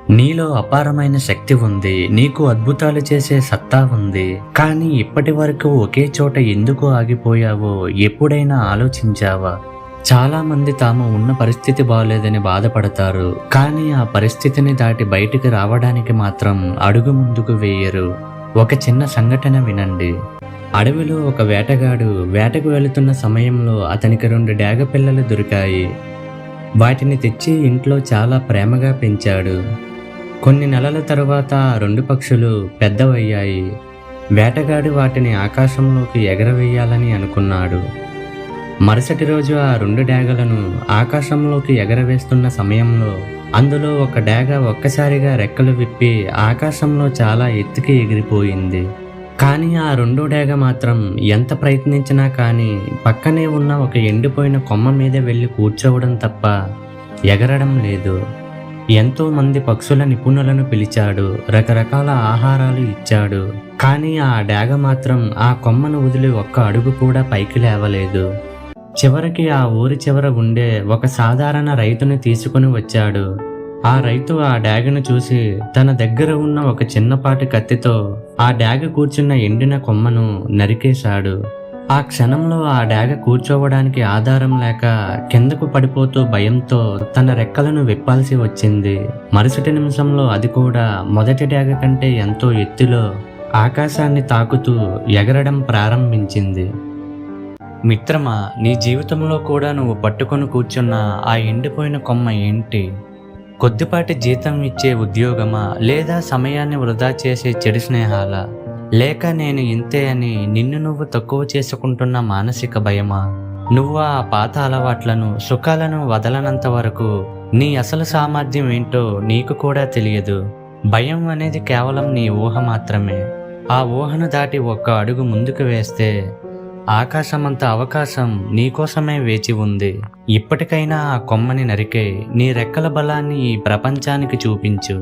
నీలో అపారమైన శక్తి ఉంది, నీకు అద్భుతాలు చేసే సత్తా ఉంది. కానీ ఇప్పటి వరకు ఒకే చోట ఎందుకు ఆగిపోయావో ఎప్పుడైనా ఆలోచించావా? చాలా మంది తాము ఉన్న పరిస్థితి బాగలేదని బాధపడతారు, కానీ ఆ పరిస్థితిని దాటి బయటికి రావడానికి మాత్రం అడుగు ముందుకు వేయరు. ఒక చిన్న సంఘటన వినండి. అడవిలో ఒక వేటగాడు వేటకు వెళుతున్న సమయంలో అతనికి 2 డేగ పిల్లలు దొరికాయి. వాటిని తెచ్చి ఇంట్లో చాలా ప్రేమగా పెంచాడు. కొన్ని నెలల తరువాత ఆ 2 పక్షులు పెద్దవయ్యాయి. వేటగాడు వాటిని ఆకాశంలోకి ఎగరవేయాలని అనుకున్నాడు. మరుసటి రోజు ఆ 2 డేగలను ఆకాశంలోకి ఎగరవేస్తున్న సమయంలో అందులో ఒక డేగ ఒక్కసారిగా రెక్కలు విప్పి ఆకాశంలో చాలా ఎత్తుకి ఎగిరిపోయింది. కానీ ఆ 2 డేగ మాత్రం ఎంత ప్రయత్నించినా కానీ పక్కనే ఉన్న ఒక ఎండిపోయిన కొమ్మ మీద వెళ్ళి కూర్చోవడం తప్ప ఎగరడం లేదు. ఎంతో మంది పక్షుల నిపుణులను పిలిచాడు, రకరకాల ఆహారాలు ఇచ్చాడు. కానీ ఆ డేగ మాత్రం ఆ కొమ్మను వదిలి ఒక్క అడుగు కూడా పైకి లేవలేదు. చివరికి ఆ ఊరి చివర ఉండే ఒక సాధారణ రైతుని తీసుకుని వచ్చాడు. ఆ రైతు ఆ డేగను చూసి తన దగ్గర ఉన్న ఒక చిన్నపాటి కత్తితో ఆ డేగ కూర్చున్న ఎండిన కొమ్మను నరికేశాడు. ఆ క్షణంలో ఆ డేగ కూర్చోవడానికి ఆధారం లేక కిందకు పడిపోతూ భయంతో తన రెక్కలను విప్పాల్సి వచ్చింది. మరుసటి నిమిషంలో అది కూడా మొదటి డేగ కంటే ఎంతో ఎత్తులో ఆకాశాన్ని తాకుతూ ఎగరడం ప్రారంభించింది. మిత్రమా, నీ జీవితంలో కూడా నువ్వు పట్టుకొని కూర్చున్న ఆ ఎండిపోయిన కొమ్మ ఏంటి? కొద్దిపాటి జీతం ఇచ్చే ఉద్యోగమా, లేదా సమయాన్ని వృధా చేసే చెడు స్నేహాలా, లేక నేను ఇంతే అని నిన్ను నువ్వు తక్కువ చేసుకుంటున్న మానసిక భయమా? నువ్వు ఆ పాత అలవాట్లను, సుఖాలను వదలనంత వరకు నీ అసలు సామర్థ్యం ఏంటో నీకు కూడా తెలియదు. భయం అనేది కేవలం నీ ఊహ మాత్రమే. ఆ ఊహను దాటి ఒక్క అడుగు ముందుకు వేస్తే ఆకాశమంత అవకాశం నీకోసమే వేచి ఉంది. ఇప్పటికైనా ఆ కొమ్మని నరికే నీ రెక్కల బలాన్ని ఈ ప్రపంచానికి చూపించు.